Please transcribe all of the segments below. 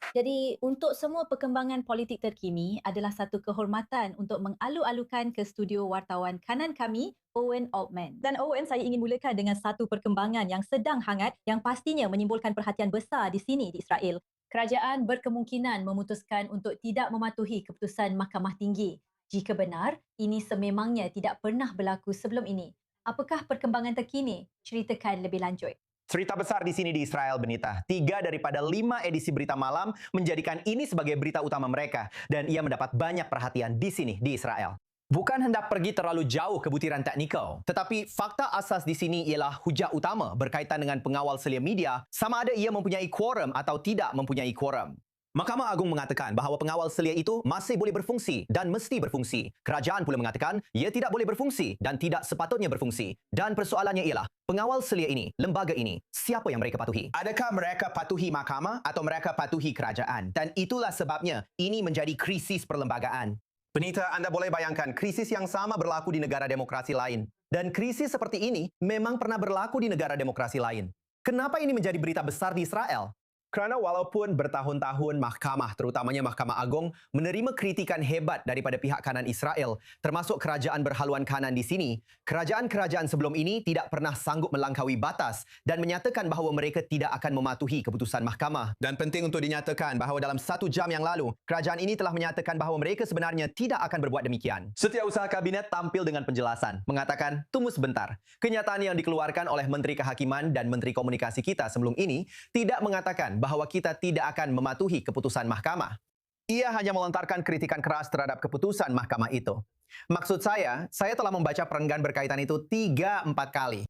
Jadi, untuk semua perkembangan politik terkini adalah satu kehormatan untuk mengalu-alukan ke studio wartawan kanan kami, Owen Altman. Dan Owen, saya ingin mulakan dengan satu perkembangan yang sedang hangat yang pastinya menimbulkan perhatian besar di sini di Israel. Kerajaan berkemungkinan memutuskan untuk tidak mematuhi keputusan Mahkamah Tinggi. Jika benar, ini sememangnya tidak pernah berlaku sebelum ini. Apakah perkembangan terkini? Ceritakan lebih lanjut. Cerita besar di sini di Israel, Benita. 3 daripada 5 edisi berita malam menjadikan ini sebagai berita utama mereka. Dan ia mendapat banyak perhatian di sini, di Israel. Bukan hendak pergi terlalu jauh ke butiran teknikal, tetapi fakta asas di sini ialah hujah utama berkaitan dengan pengawal selia media sama ada ia mempunyai quorum atau tidak mempunyai quorum. Mahkamah Agung mengatakan bahawa pengawal selia itu masih boleh berfungsi dan mesti berfungsi. Kerajaan pula mengatakan ia tidak boleh berfungsi dan tidak sepatutnya berfungsi. Dan persoalannya ialah, pengawal selia ini, lembaga ini, siapa yang mereka patuhi? Adakah mereka patuhi mahkamah atau mereka patuhi kerajaan? Dan itulah sebabnya ini menjadi krisis perlembagaan. Benita, anda boleh bayangkan krisis yang sama berlaku di negara demokrasi lain. Dan krisis seperti ini memang pernah berlaku di negara demokrasi lain. Kenapa ini menjadi berita besar di Israel? Kerana walaupun bertahun-tahun mahkamah, terutamanya Mahkamah Agung, menerima kritikan hebat daripada pihak kanan Israel, termasuk kerajaan berhaluan kanan di sini, kerajaan-kerajaan sebelum ini tidak pernah sanggup melangkaui batas dan menyatakan bahawa mereka tidak akan mematuhi keputusan mahkamah. Dan penting untuk dinyatakan bahawa dalam 1 jam yang lalu, kerajaan ini telah menyatakan bahawa mereka sebenarnya tidak akan berbuat demikian. Setiausaha Kabinet tampil dengan penjelasan, mengatakan, tunggu sebentar. Kenyataan yang dikeluarkan oleh Menteri Kehakiman dan Menteri Komunikasi kita sebelum ini tidak mengatakan bahawa kita tidak akan mematuhi keputusan mahkamah. Ia hanya melontarkan kritikan keras terhadap keputusan mahkamah itu. Maksud saya telah membaca perenggan berkaitan itu 3-4 kali.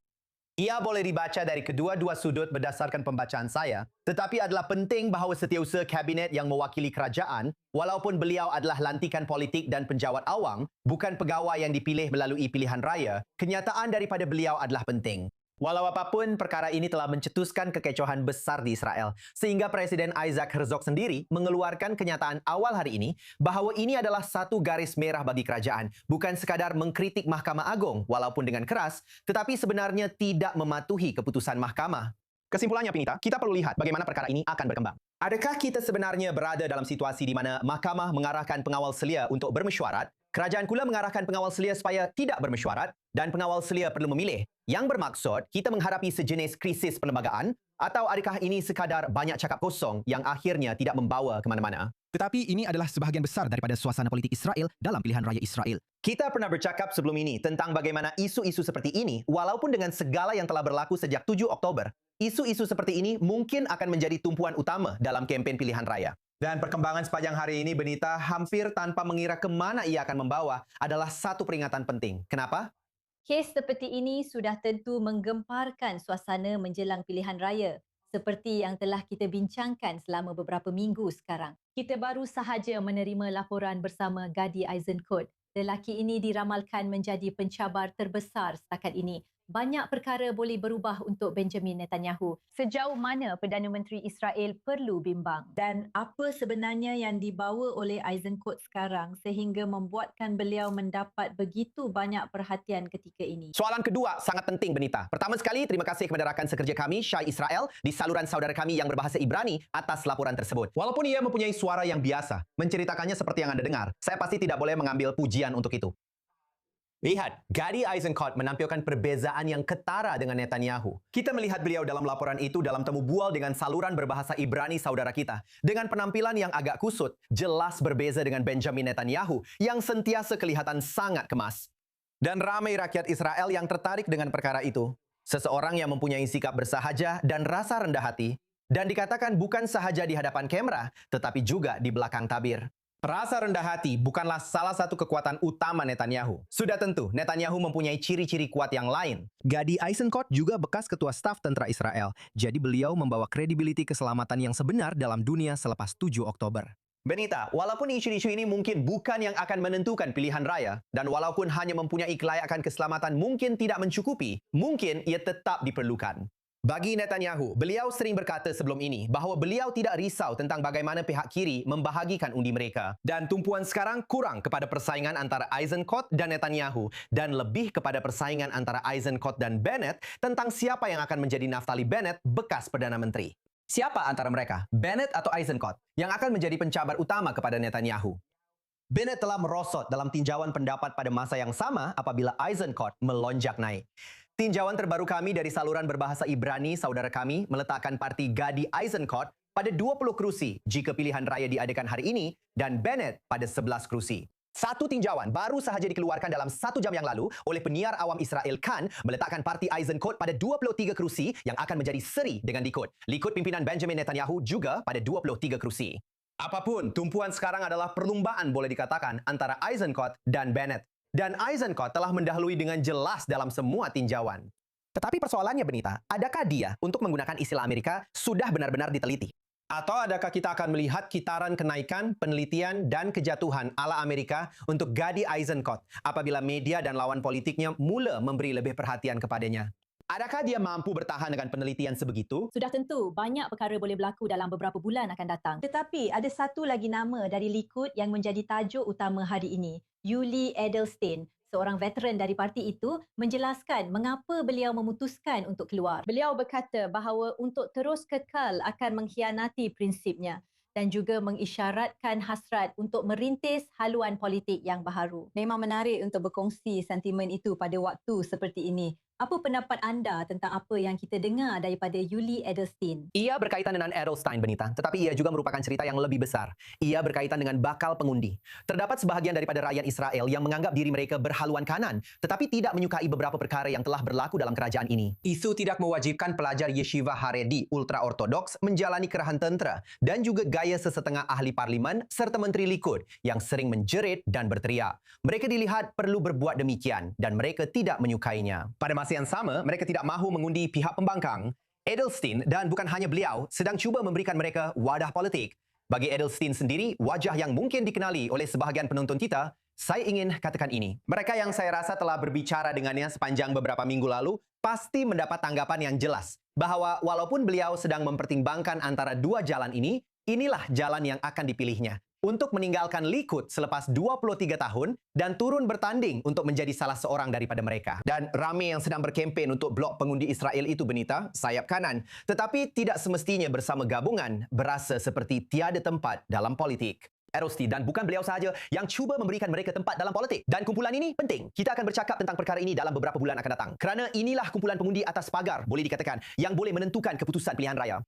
Ia boleh dibaca dari kedua-dua sudut berdasarkan pembacaan saya, tetapi adalah penting bahawa setiausaha kabinet yang mewakili kerajaan, walaupun beliau adalah lantikan politik dan penjawat awam, bukan pegawai yang dipilih melalui pilihan raya, kenyataan daripada beliau adalah penting. Walau apapun, perkara ini telah mencetuskan kekecohan besar di Israel, sehingga Presiden Isaac Herzog sendiri mengeluarkan kenyataan awal hari ini bahawa ini adalah satu garis merah bagi kerajaan, bukan sekadar mengkritik Mahkamah Agung walaupun dengan keras, tetapi sebenarnya tidak mematuhi keputusan mahkamah. Kesimpulannya, Pinita, kita perlu lihat bagaimana perkara ini akan berkembang. Adakah kita sebenarnya berada dalam situasi di mana mahkamah mengarahkan pengawal selia untuk bermesyuarat, kerajaan pula mengarahkan pengawal selia supaya tidak bermesyuarat, dan pengawal selia perlu memilih? Yang bermaksud kita menghadapi sejenis krisis perlembagaan, atau adakah ini sekadar banyak cakap kosong yang akhirnya tidak membawa ke mana-mana? Tetapi ini adalah sebahagian besar daripada suasana politik Israel dalam pilihan raya Israel. Kita pernah bercakap sebelum ini tentang bagaimana isu-isu seperti ini, walaupun dengan segala yang telah berlaku sejak 7 Oktober, isu-isu seperti ini mungkin akan menjadi tumpuan utama dalam kempen pilihan raya. Dan perkembangan sepanjang hari ini, Benita, hampir tanpa mengira ke mana ia akan membawa, adalah satu peringatan penting. Kenapa? Kes seperti ini sudah tentu menggemparkan suasana menjelang pilihan raya, seperti yang telah kita bincangkan selama beberapa minggu sekarang. Kita baru sahaja menerima laporan bersama Gadi Eisenkot. Lelaki ini diramalkan menjadi pencabar terbesar setakat ini. Banyak perkara boleh berubah untuk Benjamin Netanyahu. Sejauh mana Perdana Menteri Israel perlu bimbang? Dan apa sebenarnya yang dibawa oleh Eisenkot sekarang sehingga membuatkan beliau mendapat begitu banyak perhatian ketika ini? Soalan kedua sangat penting, Benita. Pertama sekali, terima kasih kepada rakan sekerja kami, Syai Israel, di saluran saudara kami yang berbahasa Ibrani atas laporan tersebut. Walaupun ia mempunyai suara yang biasa, menceritakannya seperti yang Anda dengar, saya pasti tidak boleh mengambil pujian untuk itu. Lihat, Gadi Eisenkot menampilkan perbezaan yang ketara dengan Netanyahu. Kita melihat beliau dalam laporan itu dalam temu bual dengan saluran berbahasa Ibrani saudara kita. Dengan penampilan yang agak kusut, jelas berbeza dengan Benjamin Netanyahu yang sentiasa kelihatan sangat kemas. Dan ramai rakyat Israel yang tertarik dengan perkara itu. Seseorang yang mempunyai sikap bersahaja dan rasa rendah hati. Dan dikatakan bukan sahaja di hadapan kamera, tetapi juga di belakang tabir. Rasa rendah hati bukanlah salah satu kekuatan utama Netanyahu. Sudah tentu, Netanyahu mempunyai ciri-ciri kuat yang lain. Gadi Eisenkot juga bekas ketua staf tentara Israel, jadi beliau membawa kredibiliti keselamatan yang sebenar dalam dunia selepas 7 Oktober. Benita, walaupun isu-isu ini mungkin bukan yang akan menentukan pilihan raya, dan walaupun hanya mempunyai kelayakan keselamatan mungkin tidak mencukupi, mungkin ia tetap diperlukan. Bagi Netanyahu, beliau sering berkata sebelum ini bahawa beliau tidak risau tentang bagaimana pihak kiri membahagikan undi mereka. Dan tumpuan sekarang kurang kepada persaingan antara Eisenkot dan Netanyahu dan lebih kepada persaingan antara Eisenkot dan Bennett tentang siapa yang akan menjadi Naftali Bennett, bekas Perdana Menteri. Siapa antara mereka, Bennett atau Eisenkot, yang akan menjadi pencabar utama kepada Netanyahu? Bennett telah merosot dalam tinjauan pendapat pada masa yang sama apabila Eisenkot melonjak naik. Tinjauan terbaru kami dari saluran berbahasa Ibrani, saudara kami, meletakkan parti Gadi Eisenkot pada 20 kursi jika pilihan raya diadakan hari ini dan Bennett pada 11 kursi. Satu tinjauan baru sahaja dikeluarkan dalam 1 jam yang lalu oleh penyiar awam Israel Khan meletakkan parti Eisenkot pada 23 kursi yang akan menjadi seri dengan Likud. Likud pimpinan Benjamin Netanyahu juga pada 23 kursi. Apapun, tumpuan sekarang adalah perlumbaan boleh dikatakan antara Eisenkot dan Bennett. Dan Eisenkot telah mendahului dengan jelas dalam semua tinjauan. Tetapi persoalannya, Benita, adakah dia untuk menggunakan istilah Amerika sudah benar-benar diteliti? Atau adakah kita akan melihat kitaran kenaikan, penelitian, dan kejatuhan ala Amerika untuk Gadi Eisenkot apabila media dan lawan politiknya mula memberi lebih perhatian kepadanya? Adakah dia mampu bertahan dengan penelitian sebegitu? Sudah tentu, banyak perkara boleh berlaku dalam beberapa bulan akan datang. Tetapi ada satu lagi nama dari Likud yang menjadi tajuk utama hari ini, Yuli Edelstein. Seorang veteran dari parti itu menjelaskan mengapa beliau memutuskan untuk keluar. Beliau berkata bahawa untuk terus kekal akan mengkhianati prinsipnya dan juga mengisyaratkan hasrat untuk merintis haluan politik yang baharu. Memang menarik untuk berkongsi sentimen itu pada waktu seperti ini. Apa pendapat anda tentang apa yang kita dengar daripada Yuli Edelstein? Ia berkaitan dengan Edelstein, Benita, tetapi ia juga merupakan cerita yang lebih besar. Ia berkaitan dengan bakal pengundi. Terdapat sebahagian daripada rakyat Israel yang menganggap diri mereka berhaluan kanan, tetapi tidak menyukai beberapa perkara yang telah berlaku dalam kerajaan ini. Isu tidak mewajibkan pelajar yeshiva Haredi ultra-ortodoks menjalani kerahan tentera dan juga gaya sesetengah ahli parlimen serta menteri Likud yang sering menjerit dan berteriak. Mereka dilihat perlu berbuat demikian dan mereka tidak menyukainya. Pada masa yang sama, mereka tidak mahu mengundi pihak pembangkang. Edelstein, dan bukan hanya beliau, sedang cuba memberikan mereka wadah politik. Bagi Edelstein sendiri, wajah yang mungkin dikenali oleh sebahagian penonton kita, saya ingin katakan ini. Mereka yang saya rasa telah berbicara dengannya sepanjang beberapa minggu lalu, pasti mendapat tanggapan yang jelas bahawa walaupun beliau sedang mempertimbangkan antara dua jalan ini, inilah jalan yang akan dipilihnya. Untuk meninggalkan Likud selepas 23 tahun dan turun bertanding untuk menjadi salah seorang daripada mereka. Dan ramai yang sedang berkempen untuk blok pengundi Israel itu, Benita, sayap kanan. Tetapi tidak semestinya bersama gabungan berasa seperti tiada tempat dalam politik. Edelstein, dan bukan beliau sahaja yang cuba memberikan mereka tempat dalam politik. Dan kumpulan ini penting. Kita akan bercakap tentang perkara ini dalam beberapa bulan akan datang. Kerana inilah kumpulan pengundi atas pagar, boleh dikatakan, yang boleh menentukan keputusan pilihan raya.